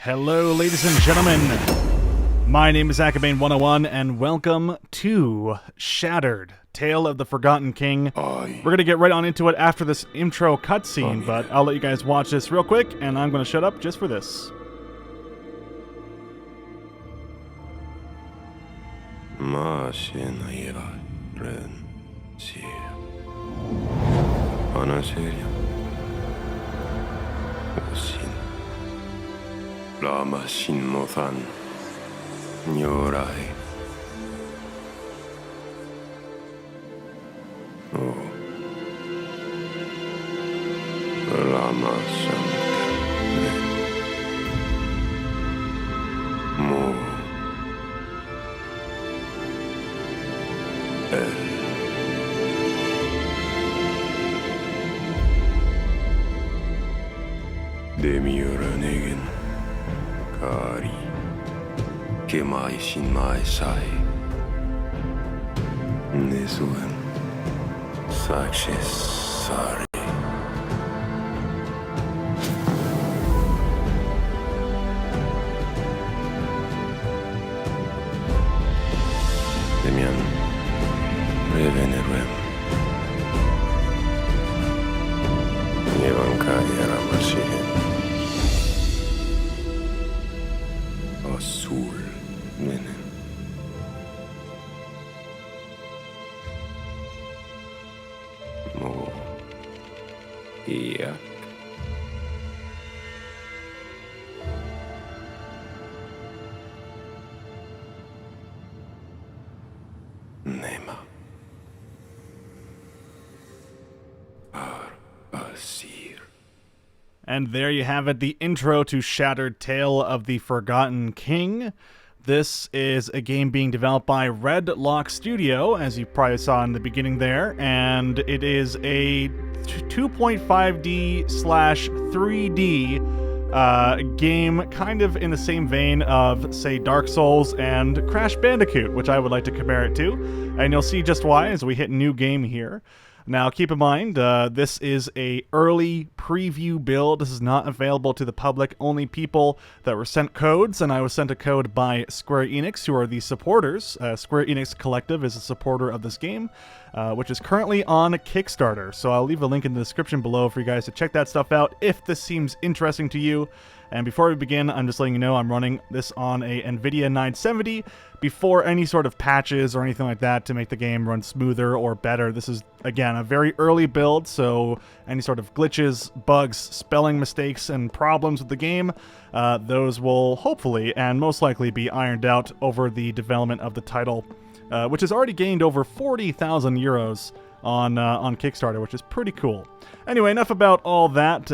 Hello, ladies and gentlemen. My name is Akabane101, and welcome to Shattered, Tale of the Forgotten King. We're going to get right on into it after this intro cutscene, but I'll let you guys watch this real quick, and I'm going to shut up just for this. Lama Shinmo-san, Nyorai. Oh. Lama-san. Mo. El. Demiura-negen. Kari, Kemai Shinmai Sai, Nesuem, Sakshis Sari. Demian, Reveneruem, Nevankaya Ramashihem. Azul, nene. Mo. Iak. Nema. Ar-Asir. And there you have it, the intro to Shattered, Tale of the Forgotten King. This is a game being developed by Redlock Studio, as you probably saw in the beginning there, and it is a 2.5D slash 3D game, kind of in the same vein of, say, Dark Souls and Crash Bandicoot, which I would like to compare it to, and you'll see just why as we hit new game here. Now, keep in mind, this is a early preview build. This is not available to the public, only people that were sent codes, and I was sent a code by Square Enix, who are the supporters. Square Enix Collective is a supporter of this game, which is currently on Kickstarter. So I'll leave a link in the description below for you guys to check that stuff out if this seems interesting to you. And before we begin, I'm just letting you know I'm running this on a NVIDIA 970 before any sort of patches or anything like that to make the game run smoother or better. This is, again, a very early build, so any sort of glitches, bugs, spelling mistakes, and problems with the game, those will hopefully and most likely be ironed out over the development of the title, which has already gained over 40,000 euros on Kickstarter, which is pretty cool. Anyway, enough about all that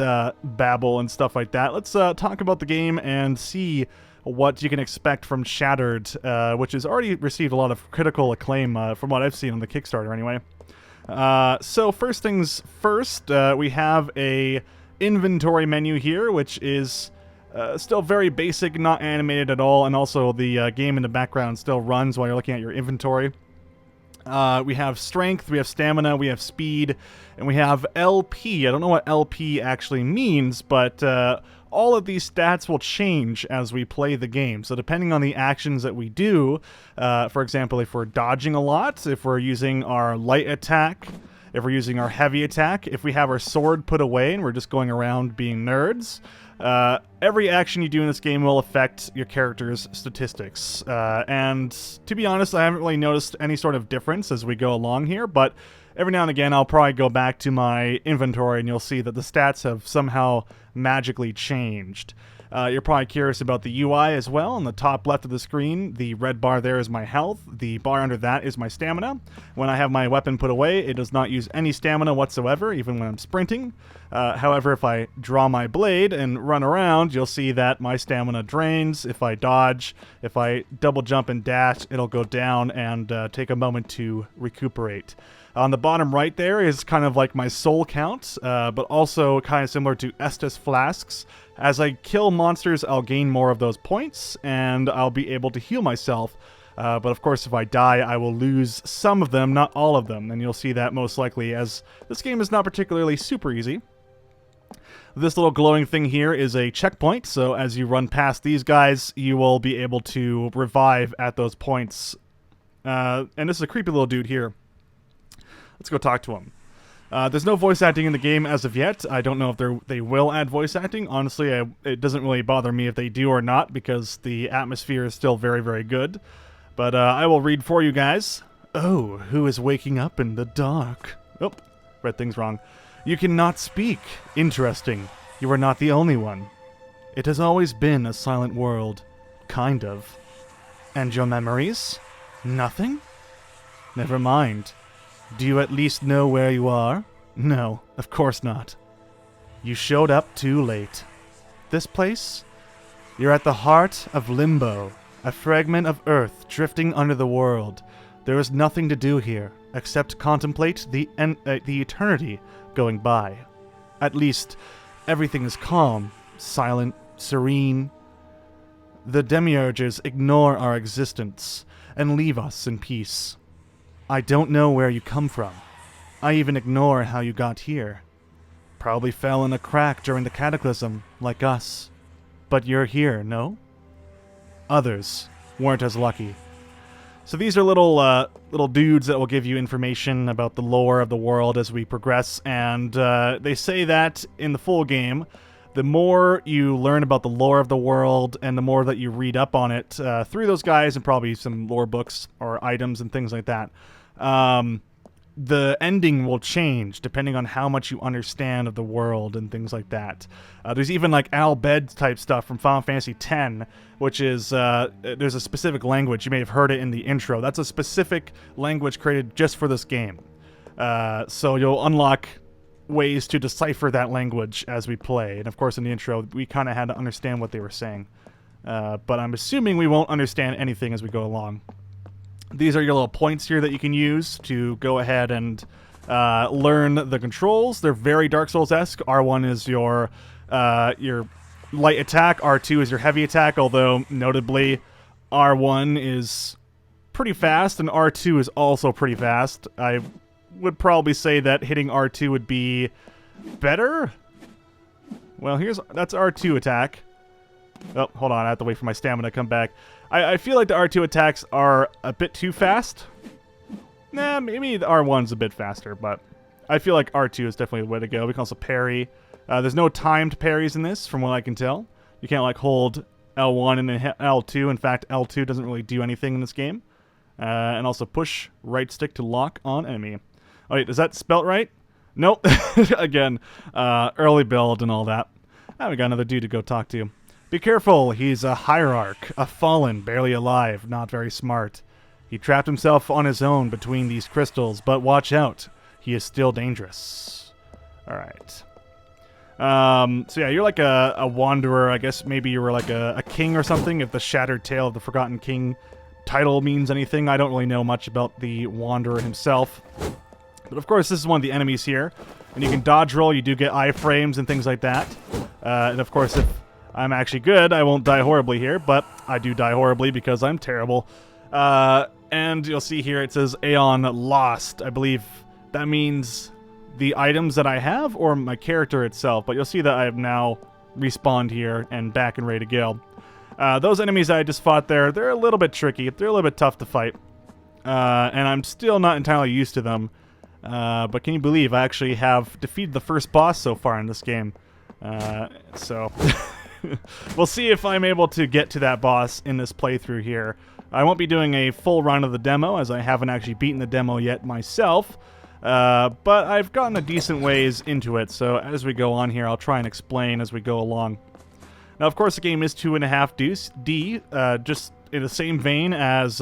babble and stuff like that. Let's talk about the game and see what you can expect from Shattered, which has already received a lot of critical acclaim from what I've seen on the Kickstarter anyway. So first things first, we have a inventory menu here, which is still very basic, not animated at all, and also the game in the background still runs while you're looking at your inventory. We have strength, we have stamina, we have speed, and we have LP. I don't know what LP actually means, but all of these stats will change as we play the game. So depending on the actions that we do, for example, if we're dodging a lot, if we're using our light attack, if we're using our heavy attack, if we have our sword put away and we're just going around being nerds, every action you do in this game will affect your character's statistics. And to be honest, I haven't really noticed any sort of difference as we go along here, but every now and again I'll probably go back to my inventory and you'll see that the stats have somehow magically changed. You're probably curious about the UI as well. On the top left of the screen, the red bar there is my health. The bar under that is my stamina. When I have my weapon put away, it does not use any stamina whatsoever, even when I'm sprinting. However, if I draw my blade and run around, you'll see that my stamina drains. If I dodge, if I double jump and dash, it'll go down and take a moment to recuperate. On the bottom right there is kind of like my soul count, but also kind of similar to Estus flasks. As I kill monsters, I'll gain more of those points, and I'll be able to heal myself. But of course, if I die, I will lose some of them, not all of them. And you'll see that most likely, as this game is not particularly super easy. This little glowing thing here is a checkpoint, so as you run past these guys, you will be able to revive at those points. And this is a creepy little dude here. Let's go talk to him. There's no voice acting in the game as of yet. I don't know if they will add voice acting. Honestly, it doesn't really bother me if they do or not, because the atmosphere is still very, very good. But I will read for you guys. Oh, who is waking up in the dark? Oh, read things wrong. You cannot speak. Interesting. You are not the only one. It has always been a silent world. Kind of. And your memories? Nothing? Never mind. Do you at least know where you are? No, of course not. You showed up too late. This place? You're at the heart of Limbo, a fragment of Earth drifting under the world. There is nothing to do here, except contemplate the eternity going by. At least, everything is calm, silent, serene. The demiurges ignore our existence and leave us in peace. I don't know where you come from. I even ignore how you got here. Probably fell in a crack during the cataclysm, like us. But you're here, no? Others weren't as lucky. So these are little dudes that will give you information about the lore of the world as we progress, and they say that in the full game, the more you learn about the lore of the world and the more that you read up on it through those guys and probably some lore books or items and things like that, the ending will change depending on how much you understand of the world and things like that. There's even like Al Bhed type stuff from Final Fantasy X, which is, there's a specific language. You may have heard it in the intro. That's a specific language created just for this game. So you'll unlock ways to decipher that language as we play. And of course in the intro, we kind of had to understand what they were saying. But I'm assuming we won't understand anything as we go along. These are your little points here that you can use to go ahead and learn the controls. They're very Dark Souls-esque. R1 is your light attack. R2 is your heavy attack, although notably R1 is pretty fast and R2 is also pretty fast. I would probably say that hitting R2 would be better. Well, that's R2 attack. Oh, hold on. I have to wait for my stamina to come back. I feel like the R2 attacks are a bit too fast. Nah, maybe the R1's a bit faster, but I feel like R2 is definitely the way to go. We can also parry. There's no timed parries in this, from what I can tell. You can't, like, hold L1 and then hit L2. In fact, L2 doesn't really do anything in this game. And also push right stick to lock on enemy. Oh, wait, is that spelt right? Nope. Again, early build and all that. We got another dude to go talk to. Be careful, he's a hierarch, a fallen, barely alive, not very smart. He trapped himself on his own between these crystals, but watch out, he is still dangerous. Alright. So yeah, you're like a wanderer. I guess maybe you were like a king or something, if the Shattered Tale of the Forgotten King title means anything. I don't really know much about the wanderer himself. But of course, this is one of the enemies here. And you can dodge roll, you do get iframes and things like that. And of course, if I'm actually good, I won't die horribly here, but I do die horribly because I'm terrible. And you'll see here it says Aeon Lost. I believe that means the items that I have or my character itself, but you'll see that I have now respawned here and back and ready to go. Those enemies that I just fought there, they're a little bit tricky. They're a little bit tough to fight. And I'm still not entirely used to them. But can you believe I actually have defeated the first boss so far in this game? So... We'll see if I'm able to get to that boss in this playthrough here. I won't be doing a full run of the demo, as I haven't actually beaten the demo yet myself. But I've gotten a decent ways into it, so as we go on here, I'll try and explain as we go along. Now, of course, the game is 2.5D, just in the same vein as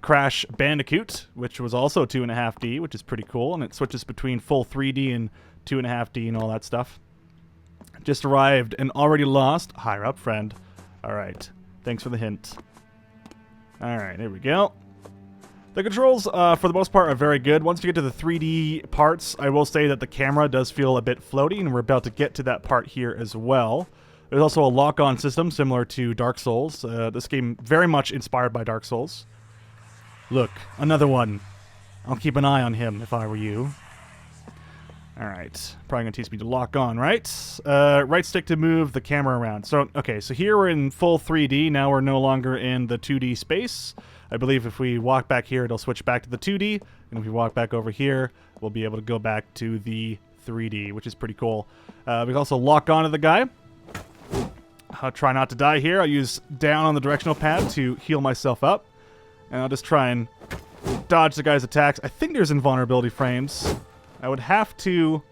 Crash Bandicoot, which was also 2.5D, which is pretty cool, and it switches between full 3D and 2.5D and all that stuff. Just arrived and already lost. Higher up, friend. Alright. Thanks for the hint. Alright, there we go. The controls, for the most part, are very good. Once you get to the 3D parts, I will say that the camera does feel a bit floaty, and we're about to get to that part here as well. There's also a lock-on system similar to Dark Souls. This game very much inspired by Dark Souls. Look, another one. I'll keep an eye on him if I were you. Alright. Probably going to teach me to lock on, right? Right stick to move the camera around. So, okay, so here we're in full 3D. Now we're no longer in the 2D space. I believe if we walk back here, it'll switch back to the 2D. And if we walk back over here, we'll be able to go back to the 3D, which is pretty cool. We can also lock onto the guy. I'll try not to die here. I'll use down on the directional pad to heal myself up. And I'll just try and dodge the guy's attacks. I think there's invulnerability frames. I would have to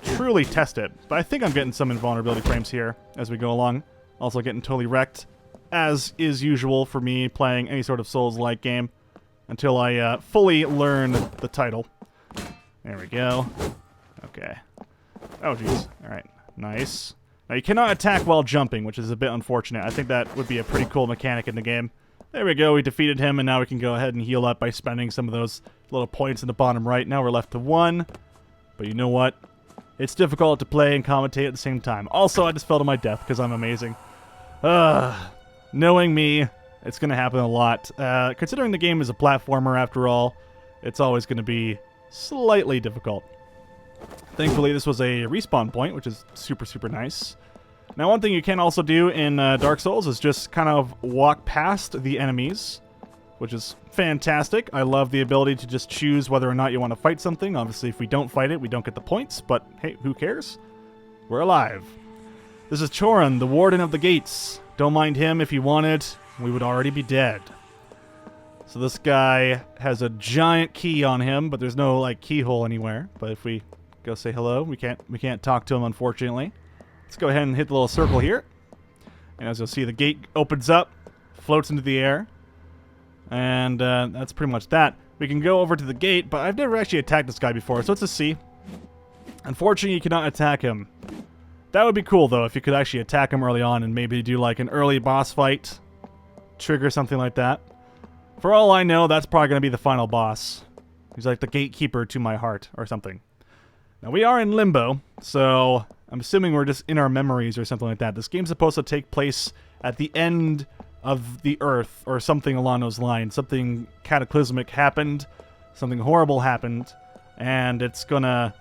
truly test it, but I think I'm getting some invulnerability frames here as we go along. Also getting totally wrecked, as is usual for me playing any sort of Souls-like game, until I fully learn the title. There we go. Okay. Oh, jeez. Alright. Nice. Now, you cannot attack while jumping, which is a bit unfortunate. I think that would be a pretty cool mechanic in the game. There we go, we defeated him, and now we can go ahead and heal up by spending some of those little points in the bottom right. Now we're left to 1. But you know what? It's difficult to play and commentate at the same time. Also, I just fell to my death because I'm amazing. Knowing me, it's going to happen a lot. Considering the game is a platformer after all, it's always going to be slightly difficult. Thankfully, this was a respawn point, which is super, super nice. Now, one thing you can also do in Dark Souls is just kind of walk past the enemies, which is fantastic. I love the ability to just choose whether or not you want to fight something. Obviously, if we don't fight it, we don't get the points, but hey, who cares? We're alive. This is Choran, the Warden of the Gates. Don't mind him. If he wanted, we would already be dead. So this guy has a giant key on him, but there's no, like, keyhole anywhere. But if we go say hello, we can't talk to him, unfortunately. Let's go ahead and hit the little circle here. And as you'll see, the gate opens up, floats into the air. And that's pretty much that. We can go over to the gate, but I've never actually attacked this guy before, so let's just see. Unfortunately, you cannot attack him. That would be cool, though, if you could actually attack him early on and maybe do, like, an early boss fight. Trigger something like that. For all I know, that's probably going to be the final boss. He's like the gatekeeper to my heart, or something. Now, we are in Limbo, so I'm assuming we're just in our memories or something like that. This game's supposed to take place at the end of the Earth, or something along those lines. Something cataclysmic happened, something horrible happened, and it's gonna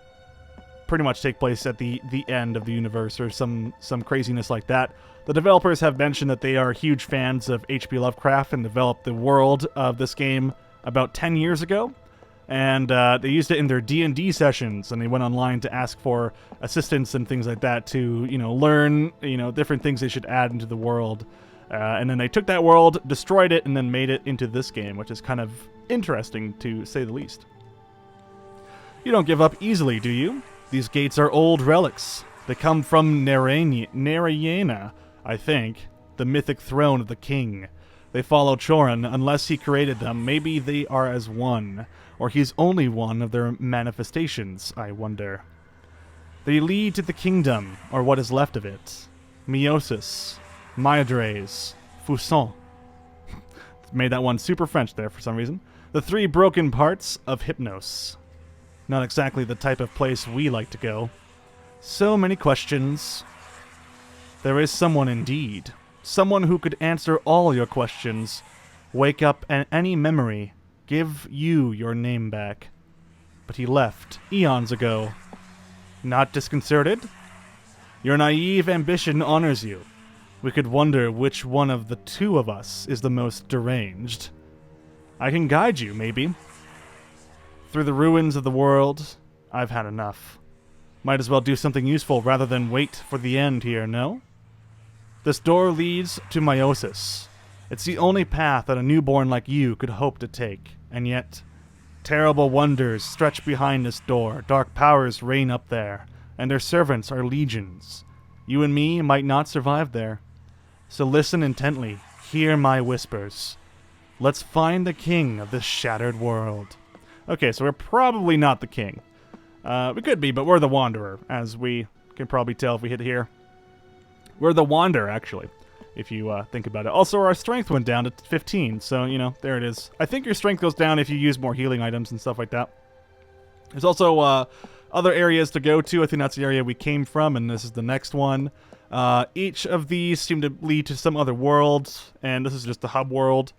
pretty much take place at the end of the universe, or some craziness like that. The developers have mentioned that they are huge fans of H.P. Lovecraft and developed the world of this game about 10 years ago. And they used it in their D&D sessions, and they went online to ask for assistance and things like that to, learn, different things they should add into the world. And then they took that world, destroyed it, and then made it into this game, which is kind of interesting, to say the least. You don't give up easily, do you? These gates are old relics. They come from Narayana, I think, the mythic throne of the king. They follow Choran. Unless he created them, maybe they are as one. Or he's only one of their manifestations, I wonder. They lead to the kingdom, or what is left of it. Meiosis, Maedres, Fusson. Made that one super French there for some reason. The 3 broken parts of Hypnos. Not exactly the type of place we like to go. So many questions. There is someone indeed. Someone who could answer all your questions. Wake up and any memory. Give you your name back. But he left eons ago. Not disconcerted? Your naive ambition honors you. We could wonder which one of the 2 of us is the most deranged. I can guide you, maybe. Through the ruins of the world, I've had enough. Might as well do something useful rather than wait for the end here, no? This door leads to Meiosis. It's the only path that a newborn like you could hope to take. And yet, terrible wonders stretch behind this door. Dark powers reign up there, and their servants are legions. You and me might not survive there. So listen intently. Hear my whispers. Let's find the king of this shattered world. Okay, so we're probably not the king. We could be, but we're the wanderer, as we can probably tell if we hit here. We're the wanderer, actually, if you think about it. Also, our strength went down to 15, so, there it is. I think your strength goes down if you use more healing items and stuff like that. There's also other areas to go to. I think that's the area we came from, and this is the next one. Each of these seem to lead to some other world, and this is just the hub world.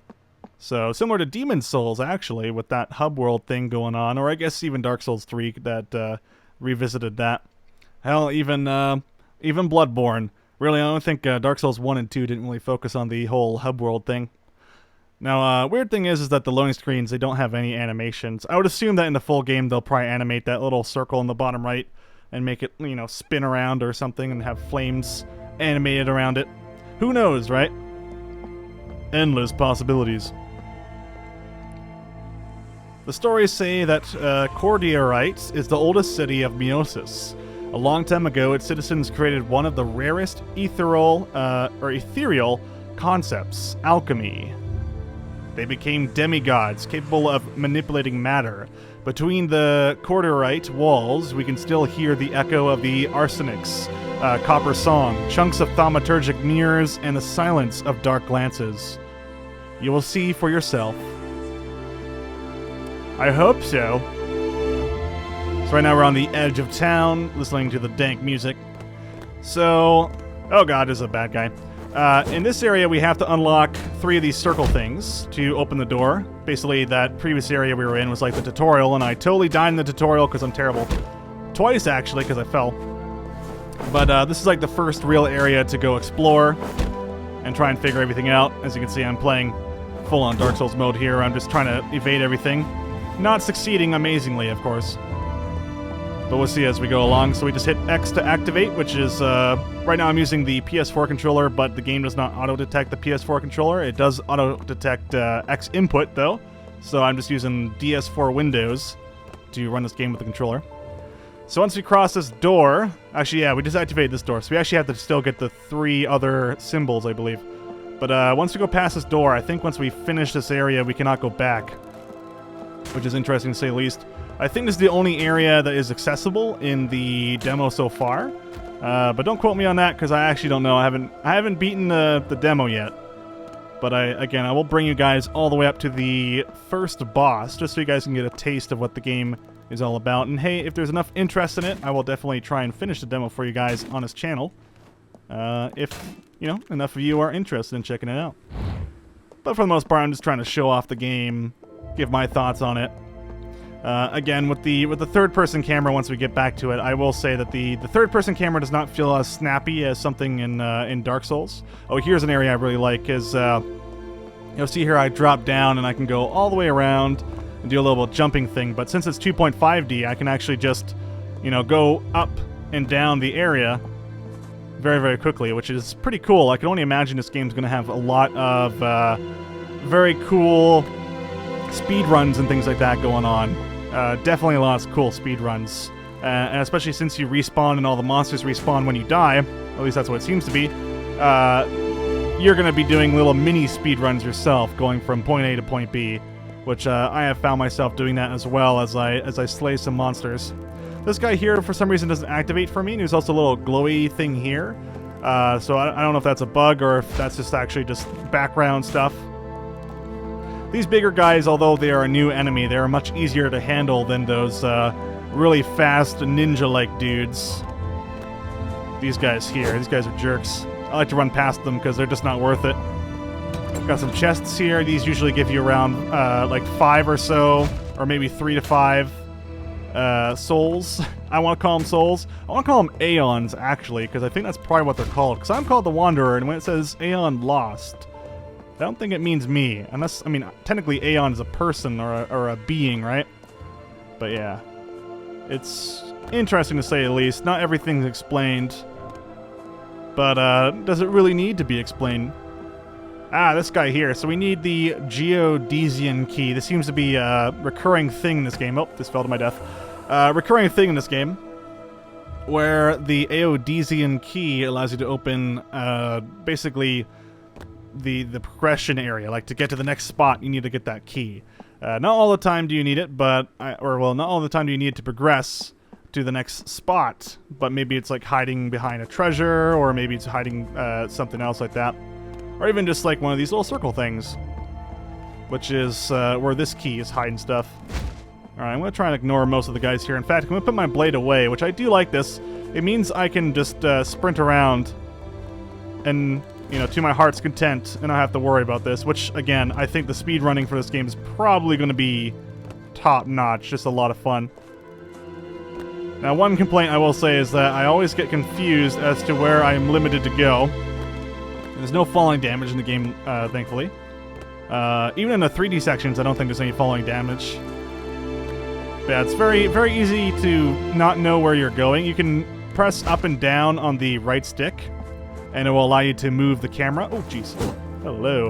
So, similar to Demon's Souls, actually, with that hub world thing going on, or I guess even Dark Souls 3 that revisited that. Hell, even Bloodborne. Really, I don't think Dark Souls 1 and 2 didn't really focus on the whole hub world thing. Now, weird thing is that the loading screens, they don't have any animations. I would assume that in the full game, they'll probably animate that little circle in the bottom right and make it, you know, spin around or something and have flames animated around it. Who knows, right? Endless possibilities. The stories say that Cordiarite is the oldest city of Meiosis. A long time ago, its citizens created one of the rarest ethereal concepts, alchemy. They became demigods, capable of manipulating matter. Between the Cordiarite walls, we can still hear the echo of the Arsenic's copper song, chunks of thaumaturgic mirrors, and the silence of dark glances. You will see for yourself. I hope so. So right now we're on the edge of town, listening to the dank music. So, oh god, this is a bad guy. In this area, we have to unlock 3 of these circle things to open the door. Basically, that previous area we were in was like the tutorial, and I totally died in the tutorial because I'm terrible. Twice, actually, because I fell. But this is like the first real area to go explore and try and figure everything out. As you can see, I'm playing full-on Dark Souls mode here. I'm just trying to evade everything. Not succeeding amazingly, of course. But we'll see as we go along. So we just hit X to activate, which is, right now I'm using the PS4 controller, but the game does not auto-detect the PS4 controller. It does auto-detect X input, though. So I'm just using DS4 Windows to run this game with the controller. So once we cross this door, actually, yeah, we deactivated this door, so we actually have to still get the 3 other symbols, I believe. But once we go past this door, I think once we finish this area, we cannot go back, which is interesting to say the least. I think this is the only area that is accessible in the demo so far, but don't quote me on that because I actually don't know. I haven't beaten the demo yet. But I will bring you guys all the way up to the first boss, just so you guys can get a taste of what the game is all about. And hey, if there's enough interest in it, I will definitely try and finish the demo for you guys on this channel. If, you know, enough of you are interested in checking it out. But for the most part, I'm just trying to show off the game, give my thoughts on it. Again, with the third-person camera, once we get back to it, I will say that the third-person camera does not feel as snappy as something in Dark Souls. Oh, here's an area I really like, is you'll see here I drop down and I can go all the way around and do a little jumping thing. But since it's 2.5D, I can actually just, you know, go up and down the area very, very quickly, which is pretty cool. I can only imagine this game's going to have a lot of very cool speed runs and things like that going on. Definitely a lot of cool speed runs, and especially since you respawn and all the monsters respawn when you die, at least that's what it seems to be, you're going to be doing little mini speed runs yourself, going from point A to point B, which I have found myself doing that as well as I slay some monsters. This guy here, for some reason, doesn't activate for me, and there's also a little glowy thing here, so I don't know if that's a bug or if that's just actually just background stuff. These bigger guys, although they are a new enemy, they are much easier to handle than those really fast ninja-like dudes. These guys here, these guys are jerks. I like to run past them because they're just not worth it. Got some chests here. These usually give you around like 5 or so, or maybe 3 to 5 souls. I want to call them souls. I want to call them Aeons, actually, because I think that's probably what they're called. Because I'm called the Wanderer, and when it says Aeon Lost, I don't think it means me, unless, I mean, technically Aeon is a person or a being, right? But yeah, it's interesting to say the least. Not everything's explained, but does it really need to be explained? Ah, this guy here. So we need the Geodesian key. This seems to be a recurring thing in this game. Oh, this fell to my death. Recurring thing in this game, where the Geodesian key allows you to open basically the progression area. Like, to get to the next spot, you need to get that key. Not all the time do you need it, but not all the time do you need it to progress to the next spot. But maybe it's like hiding behind a treasure, or maybe it's hiding something else like that, or even just like one of these little circle things, which is where this key is hiding stuff. All right, I'm gonna try and ignore most of the guys here. In fact, I'm gonna put my blade away, which I do like this. It means I can just sprint around and, you know, to my heart's content, and I don't have to worry about this, which, again, I think the speed running for this game is probably going to be top-notch, just a lot of fun. Now, one complaint I will say is that I always get confused as to where I'm limited to go. There's no falling damage in the game, thankfully. Even in the 3D sections, I don't think there's any falling damage. But yeah, it's very, very easy to not know where you're going. You can press up and down on the right stick, and it will allow you to move the camera. Oh, jeez. Hello.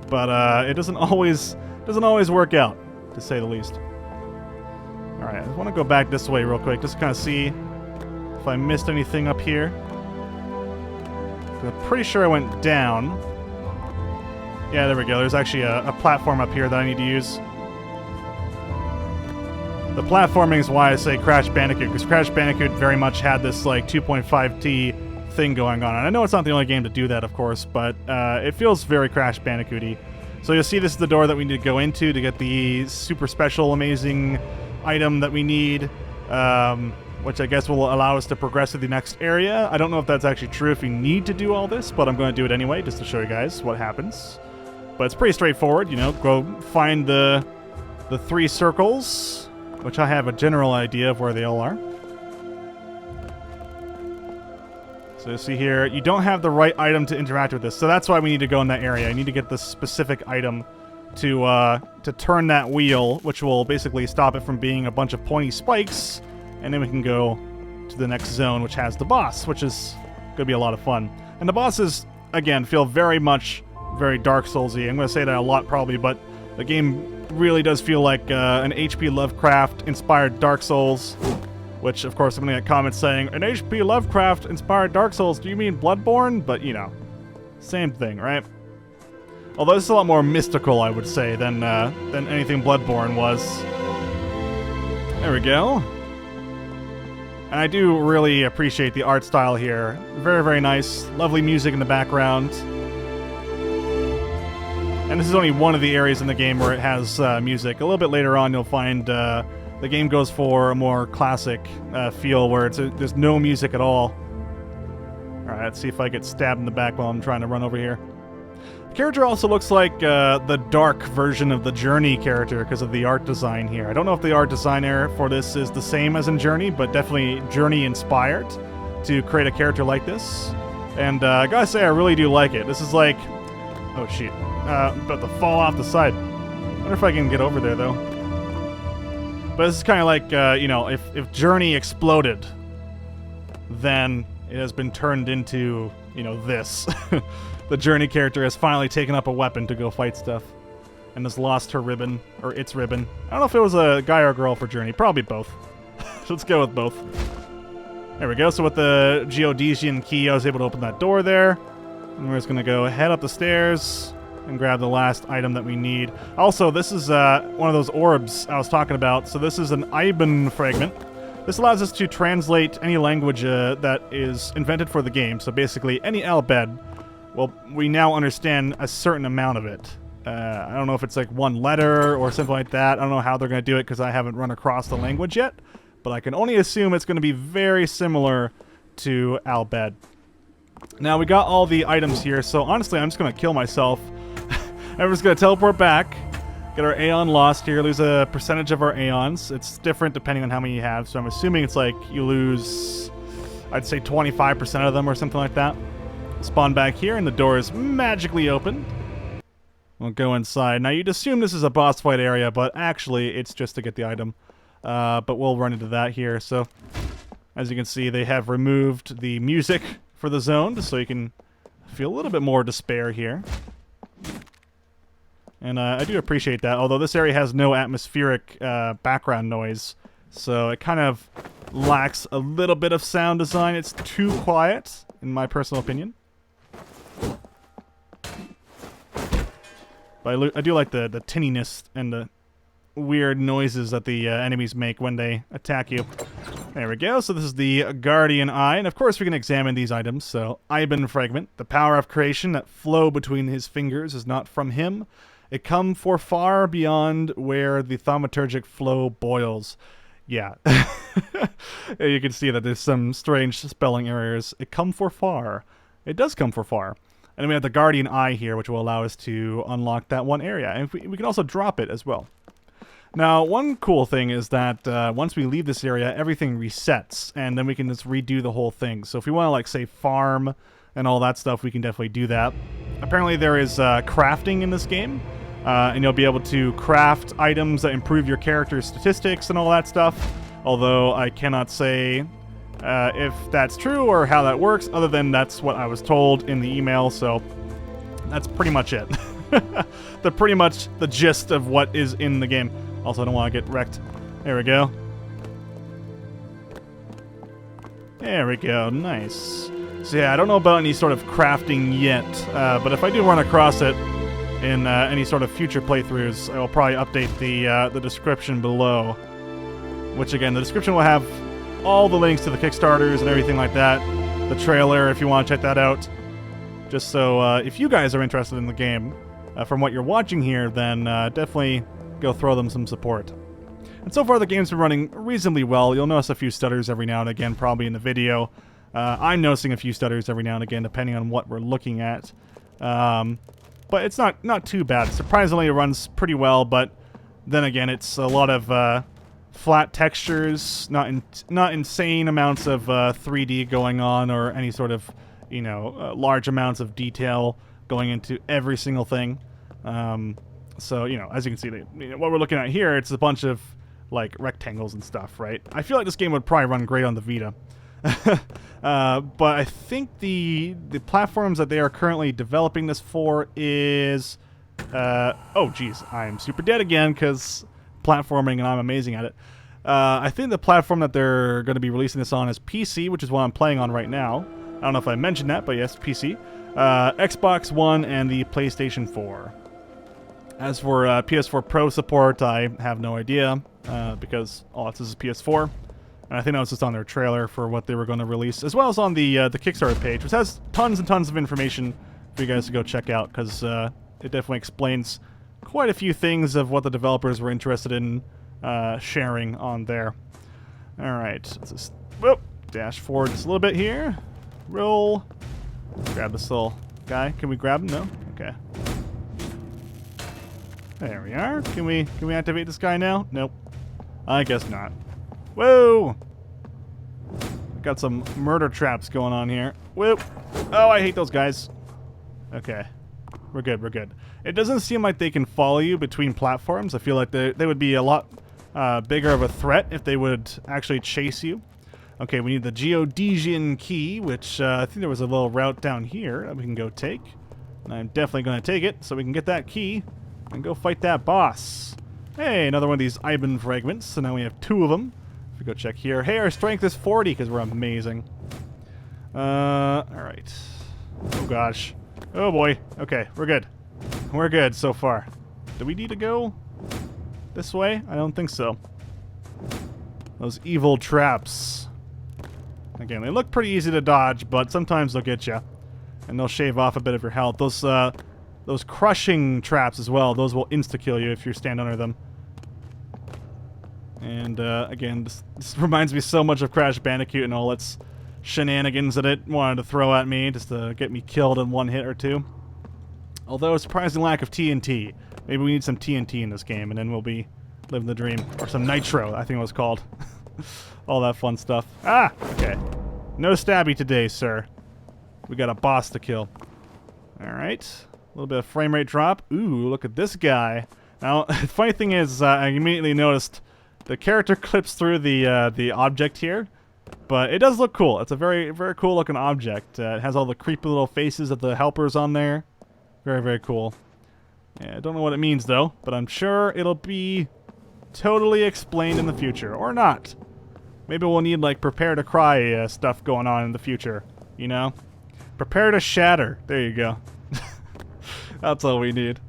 But it doesn't always work out, to say the least. All right, I want to go back this way real quick, just to kind of see if I missed anything up here. I'm pretty sure I went down. Yeah, there we go. There's actually a platform up here that I need to use. The platforming is why I say Crash Bandicoot, because Crash Bandicoot very much had this like 2.5T thing going on. And I know it's not the only game to do that, of course, but it feels very Crash Bandicoot-y. So you'll see this is the door that we need to go into to get the super special, amazing item that we need, which I guess will allow us to progress to the next area. I don't know if that's actually true if you need to do all this, but I'm going to do it anyway, just to show you guys what happens. But it's pretty straightforward, you know, go find the 3 circles, which I have a general idea of where they all are. So you see here, you don't have the right item to interact with this, so that's why we need to go in that area. I need to get the specific item to turn that wheel, which will basically stop it from being a bunch of pointy spikes, and then we can go to the next zone, which has the boss, which is going to be a lot of fun. And the bosses, again, feel very much very Dark Souls-y. I'm going to say that a lot probably, but the game really does feel like an H.P. Lovecraft-inspired Dark Souls, which, of course, I'm going to get comments saying, an H.P. Lovecraft-inspired Dark Souls, do you mean Bloodborne? But, you know, same thing, right? Although this is a lot more mystical, I would say, than anything Bloodborne was. There we go. And I do really appreciate the art style here. Very, very nice. Lovely music in the background. And this is only one of the areas in the game where it has music. A little bit later on, you'll find the game goes for a more classic feel where there's no music at all. Alright, let's see if I get stabbed in the back while I'm trying to run over here. The character also looks like the dark version of the Journey character because of the art design here. I don't know if the art designer for this is the same as in Journey, but definitely Journey-inspired to create a character like this. And I gotta say, I really do like it. This is like... Oh, shit. I'm about to fall off the side. I wonder if I can get over there, though. But this is kind of like, you know, if Journey exploded, then it has been turned into, you know, this. The Journey character has finally taken up a weapon to go fight stuff. And has lost her ribbon, or its ribbon. I don't know if it was a guy or a girl for Journey. Probably both. Let's go with both. There we go. So with the geodesian key, I was able to open that door there. And we're just going to go head up the stairs and grab the last item that we need. Also, this is one of those orbs I was talking about. So this is an Iban fragment. This allows us to translate any language that is invented for the game. So basically, any alphabet, well, we now understand a certain amount of it. I don't know if it's like one letter or something like that. I don't know how they're going to do it because I haven't run across the language yet. But I can only assume it's going to be very similar to Albed. Now, we got all the items here, so honestly, I'm just going to kill myself. I'm just going to teleport back, get our Aeon lost here, lose a percentage of our Aeons. It's different depending on how many you have, so I'm assuming it's like you lose, I'd say 25% of them or something like that. Spawn back here, and the door is magically open. We'll go inside. Now, you'd assume this is a boss fight area, but actually, it's just to get the item. But we'll run into that here. So, as you can see, they have removed the music for the zone, so you can feel a little bit more despair here. And I do appreciate that, although this area has no atmospheric background noise, so it kind of lacks a little bit of sound design. It's too quiet, in my personal opinion. But I do like the tinniness and the weird noises that the enemies make when they attack you. There we go. So this is the Guardian Eye, and of course we can examine these items. So, Iban Fragment. The power of creation that flow between his fingers is not from him. It come for far beyond where the thaumaturgic flow boils. Yeah. You can see that there's some strange spelling errors. It come for far. It does come for far. And then we have the Guardian Eye here, which will allow us to unlock that one area. And we can also drop it as well. Now, one cool thing is that once we leave this area, everything resets, and then we can just redo the whole thing. So if we want to, like, say, farm and all that stuff, we can definitely do that. Apparently there is crafting in this game, and you'll be able to craft items that improve your character's statistics and all that stuff, although I cannot say if that's true or how that works, other than that's what I was told in the email, so that's pretty much it. Pretty much the gist of what is in the game. Also, I don't want to get wrecked. There we go. There we go. Nice. So yeah, I don't know about any sort of crafting yet, but if I do run across it in any sort of future playthroughs, I will probably update the description below. Which, again, the description will have all the links to the Kickstarters and everything like that. The trailer, if you want to check that out. Just so, if you guys are interested in the game, from what you're watching here, then definitely go throw them some support. And so far the game's been running reasonably well. You'll notice a few stutters every now and again, probably in the video. I'm noticing a few stutters every now and again, depending on what we're looking at. But it's not too bad. Surprisingly, it runs pretty well, but then again, it's a lot of flat textures, not insane amounts of 3D going on, or any sort of, you know, large amounts of detail going into every single thing. So, you know, as you can see, what we're looking at here, it's a bunch of, like, rectangles and stuff, right? I feel like this game would probably run great on the Vita. But I think the platforms that they are currently developing this for is... oh, geez, I'm super dead again, because platforming, and I'm amazing at it. I think the platform that they're going to be releasing this on is PC, which is what I'm playing on right now. I don't know if I mentioned that, but yes, PC. Xbox One and the PlayStation 4. As for PS4 Pro support, I have no idea, because all this is PS4. And I think that was just on their trailer for what they were going to release, as well as on the Kickstarter page, which has tons and tons of information for you guys to go check out, because it definitely explains quite a few things of what the developers were interested in sharing on there. All right, let's just dash forward just a little bit here. Roll. Grab this little guy. Can we grab him? No? Okay. There we are. Can we activate this guy now? Nope. I guess not. Whoa! Got some murder traps going on here. Whoop! Oh, I hate those guys. Okay. We're good, we're good. It doesn't seem like they can follow you between platforms. I feel like they would be a lot bigger of a threat if they would actually chase you. Okay, we need the Geodesian key, which I think there was a little route down here that we can go take. And I'm definitely going to take it so we can get that key and go fight that boss. Hey, another one of these Iban fragments. So now we have 2 of them. If we go check here. Hey, our strength is 40 because we're amazing. Alright. Oh gosh. Oh boy. Okay, we're good. We're good so far. Do we need to go this way? I don't think so. Those evil traps. Again, they look pretty easy to dodge, but sometimes they'll get you. And they'll shave off a bit of your health. Those crushing traps as well, those will insta-kill you if you stand under them. And again, this reminds me so much of Crash Bandicoot and all its shenanigans that it wanted to throw at me just to get me killed in one hit or two. Although a surprising lack of TNT. Maybe we need some TNT in this game, and then we'll be living the dream. Or some Nitro, I think it was called. All that fun stuff. Ah! Okay. No stabby today, sir. We got a boss to kill. Alright. A little bit of frame rate drop. Ooh, look at this guy. Now, the funny thing is, I immediately noticed the character clips through the object here, but it does look cool. It's a very, very cool looking object. It has all the creepy little faces of the helpers on there. Very, very cool. Yeah, I don't know what it means, though, but I'm sure it'll be totally explained in the future. Or not. Maybe we'll need, like, prepare to cry stuff going on in the future, you know? Prepare to shatter. There you go. That's all we need.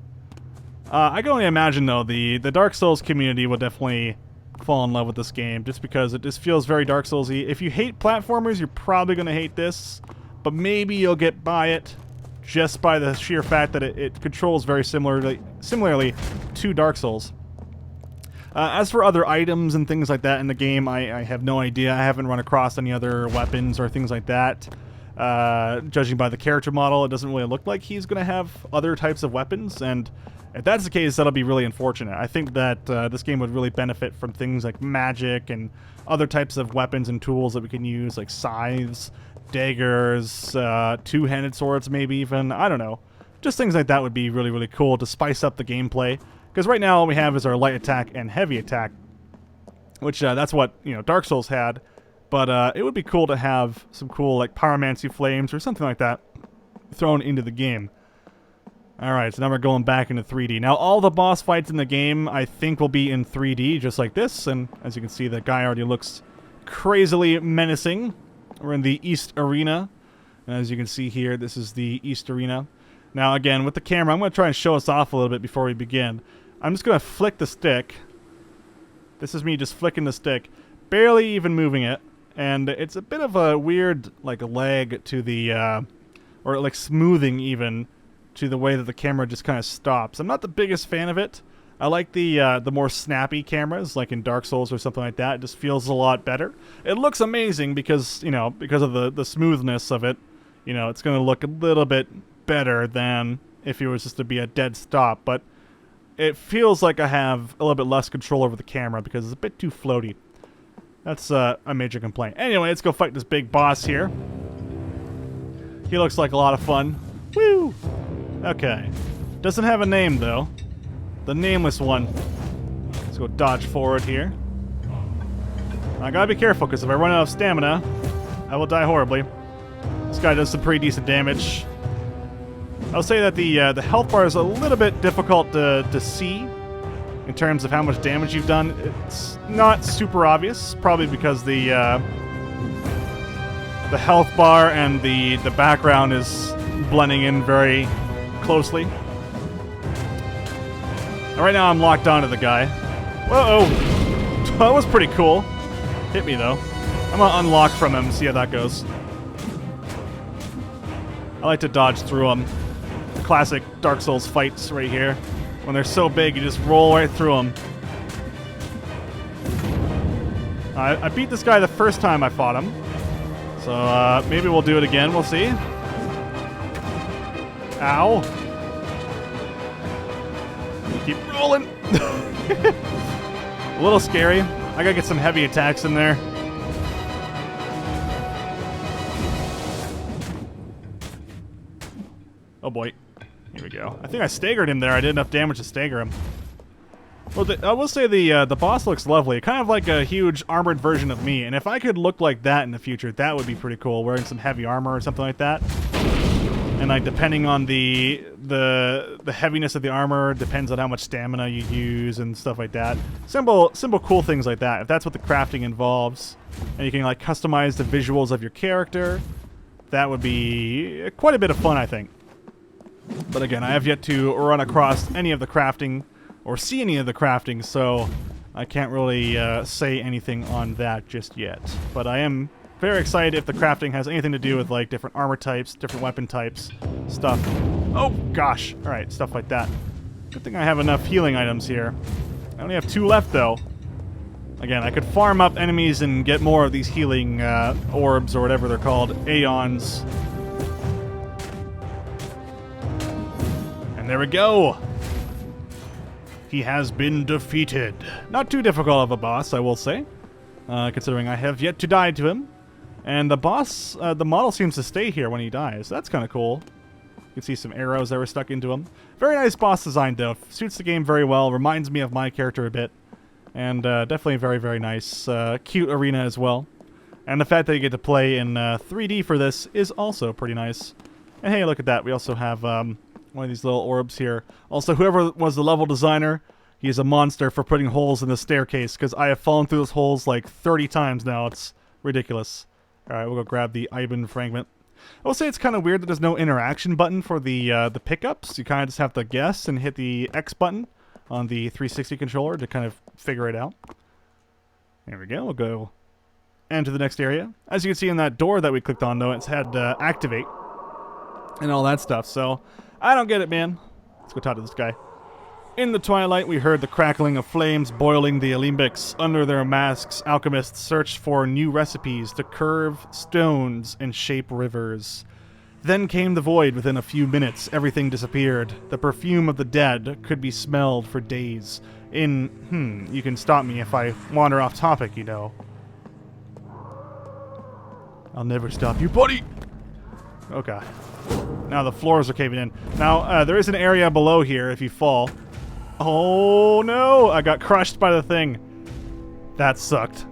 I can only imagine, though, the Dark Souls community will definitely fall in love with this game, just because it just feels very Dark Souls-y. If you hate platformers, you're probably going to hate this, but maybe you'll get by it just by the sheer fact that it controls very similarly to Dark Souls. As for other items and things like that in the game, I have no idea. I haven't run across any other weapons or things like that. Judging by the character model, it doesn't really look like he's going to have other types of weapons, and If that's the case, that'll be really unfortunate. I think that this game would really benefit from things like magic and other types of weapons and tools that we can use, like scythes, daggers, two-handed swords maybe even. I don't know. Just things like that would be really, really cool to spice up the gameplay. Because right now all we have is our light attack and heavy attack, which that's what, you know, Dark Souls had. But it would be cool to have some cool, like, pyromancy flames or something like that thrown into the game. Alright, so now we're going back into 3D. Now, all the boss fights in the game, I think, will be in 3D, just like this. And as you can see, the guy already looks crazily menacing. We're in the East Arena. And as you can see here, this is the East Arena. Now, again, with the camera, I'm going to try and show us off a little bit before we begin. I'm just going to flick the stick. This is me just flicking the stick, barely even moving it. And it's a bit of a weird, like, lag to the, or like smoothing even, to the way that the camera just kind of stops. I'm not the biggest fan of it. I like the more snappy cameras, like in Dark Souls or something like that. It just feels a lot better. It looks amazing because, you know, because of the smoothness of it. You know, it's going to look a little bit better than if it was just to be a dead stop. But it feels like I have a little bit less control over the camera because it's a bit too floaty. That's a major complaint. Anyway, let's go fight this big boss here. He looks like a lot of fun. Woo! Okay. Doesn't have a name, though. The nameless one. Let's go dodge forward here. I gotta be careful, because if I run out of stamina, I will die horribly. This guy does some pretty decent damage. I'll say that the health bar is a little bit difficult to see in terms of how much damage you've done. It's not super obvious, probably because the health bar and the background is blending in very closely. Right now I'm locked onto the guy. Whoa! That was pretty cool. Hit me though. I'm gonna unlock from him and see how that goes. I like to dodge through them. Classic Dark Souls fights right here. When they're so big, you just roll right through them. I beat this guy the first time I fought him. So maybe we'll do it again. We'll see. Ow. Keep rolling. A little scary. I gotta get some heavy attacks in there. Oh boy. Here we go. I think I staggered him there. I did enough damage to stagger him. Well, I will say the boss looks lovely. Kind of like a huge armored version of me. And if I could look like that in the future, that would be pretty cool. Wearing some heavy armor or something like that. And like depending on the heaviness of the armor, depends on how much stamina you use and stuff like that. Simple cool things like that. If that's what the crafting involves, and you can like customize the visuals of your character, that would be quite a bit of fun, I think. But again, I have yet to run across any of the crafting or see any of the crafting, so I can't really say anything on that just yet. But I am very excited if the crafting has anything to do with like different armor types, different weapon types, stuff. Oh gosh! Alright, stuff like that. Good thing I have enough healing items here. I only have 2 left though. Again, I could farm up enemies and get more of these healing orbs or whatever they're called, aeons. And there we go! He has been defeated. Not too difficult of a boss, I will say. Considering I have yet to die to him. And the boss, the model seems to stay here when he dies. That's kind of cool. You can see some arrows that were stuck into him. Very nice boss design, though. Suits the game very well. Reminds me of my character a bit. And definitely very, very nice. Cute arena as well. And the fact that you get to play in 3D for this is also pretty nice. And hey, look at that. We also have one of these little orbs here. Also, whoever was the level designer, he is a monster for putting holes in the staircase, because I have fallen through those holes like 30 times now. It's ridiculous. Alright, we'll go grab the Iban fragment. I will say it's kind of weird that there's no interaction button for the pickups. You kind of just have to guess and hit the X button on the 360 controller to kind of figure it out. There we go. We'll go into the next area. As you can see in that door that we clicked on, though, it's had activate and all that stuff. So I don't get it, man. Let's go talk to this guy. In the twilight, we heard the crackling of flames boiling the alembics. Under their masks, alchemists searched for new recipes to curve stones and shape rivers. Then came the void. Within a few minutes, everything disappeared. The perfume of the dead could be smelled for days. You can stop me if I wander off topic, you know. I'll never stop you, buddy! Okay. Now the floors are caving in. Now, there is an area below here if you fall. Oh, no! I got crushed by the thing. That sucked.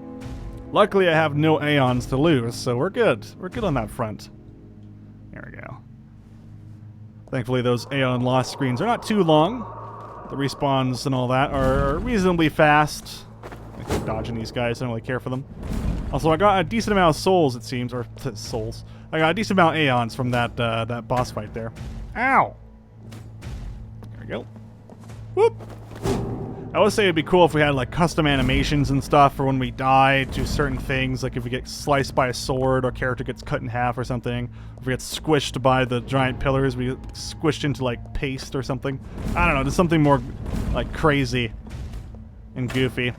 Luckily, I have no Aeons to lose, so we're good. We're good on that front. There we go. Thankfully, those Aeon lost screens are not too long. The respawns and all that are reasonably fast. I keep dodging these guys. I don't really care for them. Also, I got a decent amount of souls, it seems. Or, souls. I got a decent amount of Aeons from that boss fight there. Ow! There we go. Whoop! I would say it'd be cool if we had like custom animations and stuff for when we die to certain things, like if we get sliced by a sword or character gets cut in half or something. If we get squished by the giant pillars, we get squished into like paste or something. I don't know, just something more like crazy and goofy.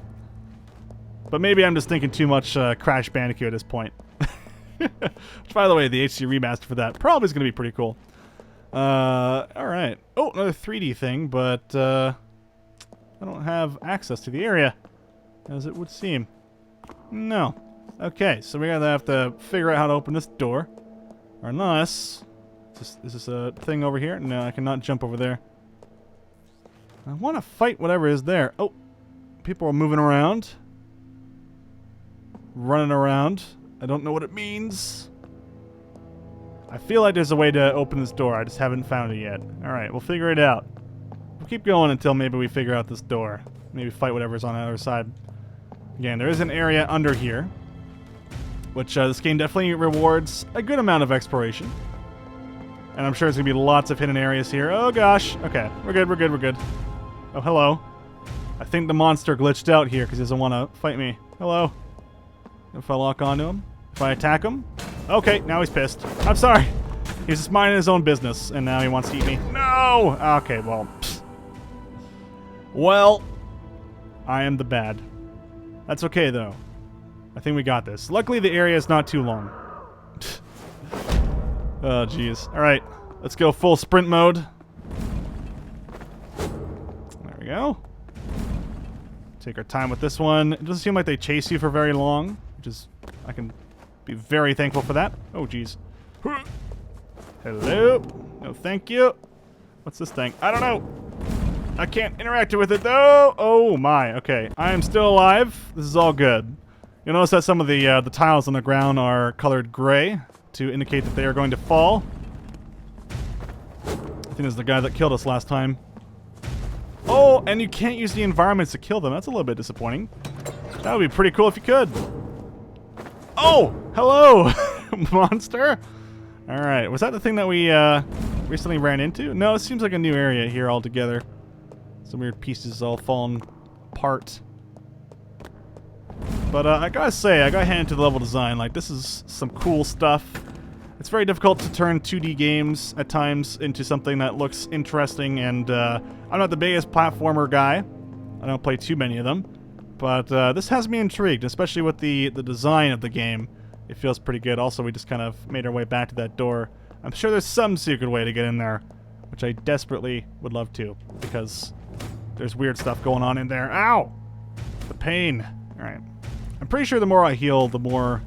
But maybe I'm just thinking too much Crash Bandicoot at this point. Which, by the way, the HD remaster for that probably is going to be pretty cool. Alright. Oh, another 3D thing, but I don't have access to the area, as it would seem. No. Okay, so we're going to have to figure out how to open this door. Or unless... Is this a thing over here? No, I cannot jump over there. I want to fight whatever is there. Oh, people are moving around. Running around. I don't know what it means. I feel like there's a way to open this door. I just haven't found it yet. Alright, we'll figure it out. We'll keep going until maybe we figure out this door. Maybe fight whatever's on the other side. Again, there is an area under here, which this game definitely rewards a good amount of exploration. And I'm sure there's going to be lots of hidden areas here. Oh gosh. Okay, we're good, we're good, we're good. Oh, hello. I think the monster glitched out here because he doesn't want to fight me. Hello. If I lock onto him? If I attack him? Okay, now he's pissed. I'm sorry. He's just minding his own business, and now he wants to eat me. No! Okay, well. Pfft. Well, I am the bad. That's okay, though. I think we got this. Luckily, the area is not too long. Oh, jeez. Alright, let's go full sprint mode. There we go. Take our time with this one. It doesn't seem like they chase you for very long, which is... I can be very thankful for that. Oh, jeez. Hello? No, thank you. What's this thing? I don't know. I can't interact with it, though. Oh, my. Okay. I am still alive. This is all good. You'll notice that some of the tiles on the ground are colored gray to indicate that they are going to fall. I think this is the guy that killed us last time. Oh, and you can't use the environments to kill them. That's a little bit disappointing. That would be pretty cool if you could. Oh, hello, monster. All right, was that the thing that we recently ran into? No, it seems like a new area here altogether. Some weird pieces all falling apart. But I gotta say, I gotta hand it to the level design. Like, this is some cool stuff. It's very difficult to turn 2D games at times into something that looks interesting, and I'm not the biggest platformer guy. I don't play too many of them. But this has me intrigued, especially with the design of the game. It feels pretty good. Also, we just kind of made our way back to that door. I'm sure there's some secret way to get in there, which I desperately would love to, because there's weird stuff going on in there. Ow! The pain. Alright. I'm pretty sure the more I heal, the more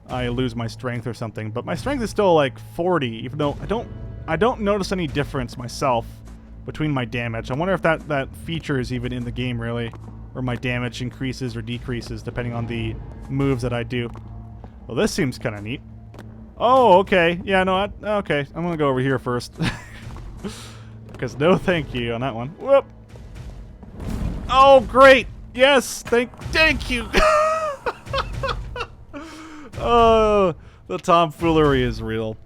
I lose my strength or something. But my strength is still like 40, even though I don't notice any difference myself between my damage. I wonder if that feature is even in the game, really. Or my damage increases or decreases depending on the moves that I do. Well, this seems kind of neat. Oh, okay. Yeah, no, okay. I'm going to go over here first. Because no thank you on that one. Whoop. Oh, great. Yes, thank you. Oh, the tomfoolery is real.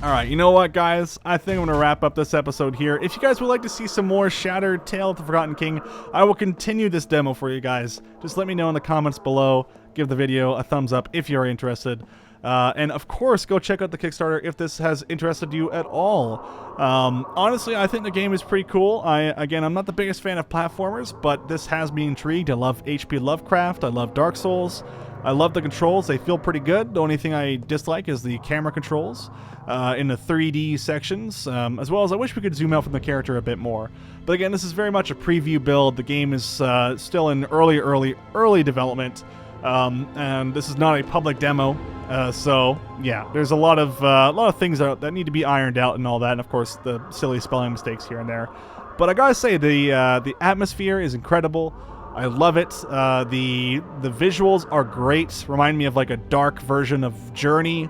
Alright, you know what, guys? I think I'm going to wrap up this episode here. If you guys would like to see some more Shattered Tale of the Forgotten King, I will continue this demo for you guys. Just let me know in the comments below. Give the video a thumbs up if you're interested. And of course, go check out the Kickstarter if this has interested you at all. Honestly, I think the game is pretty cool. Again, I'm not the biggest fan of platformers, but this has me intrigued. I love HP Lovecraft. I love Dark Souls. I love the controls. They feel pretty good. The only thing I dislike is the camera controls in the 3D sections, as well as I wish we could zoom out from the character a bit more. But again, this is very much a preview build. The game is still in early development, and this is not a public demo. So yeah, there's a lot of things that need to be ironed out and all that, and of course the silly spelling mistakes here and there. But I gotta say, the atmosphere is incredible. I love it. The visuals are great. Remind me of like a dark version of Journey.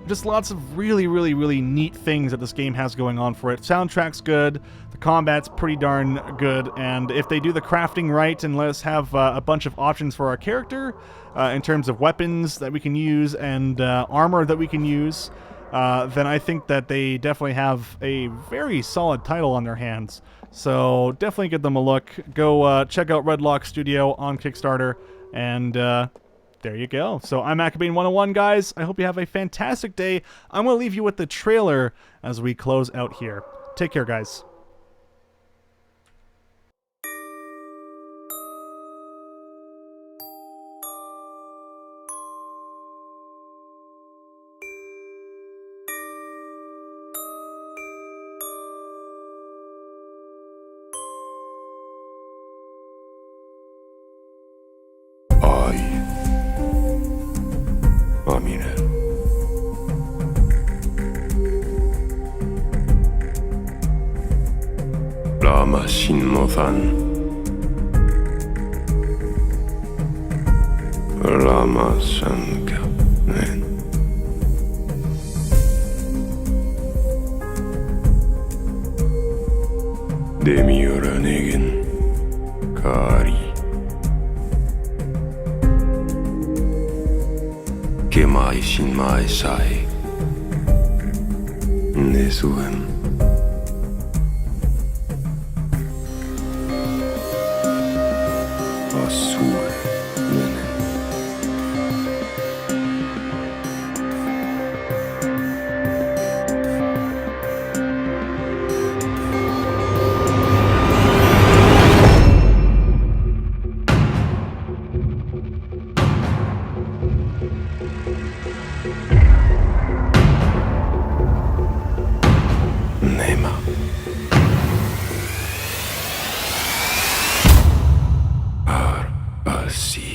Just lots of really neat things that this game has going on for it. Soundtrack's good. The combat's pretty darn good. And if they do the crafting right and let us have a bunch of options for our character in terms of weapons that we can use and armor that we can use, then I think that they definitely have a very solid title on their hands. So definitely give them a look. Go check out Redlock Studio on Kickstarter, and there you go. So I'm Maccabean 101, guys. I hope you have a fantastic day. I'm going to leave you with the trailer as we close out here. Take care, guys. 라마 신모산 라마 삼겹네 데미오라 내겐 가리 게마이 신마이 사이 내수엠 see.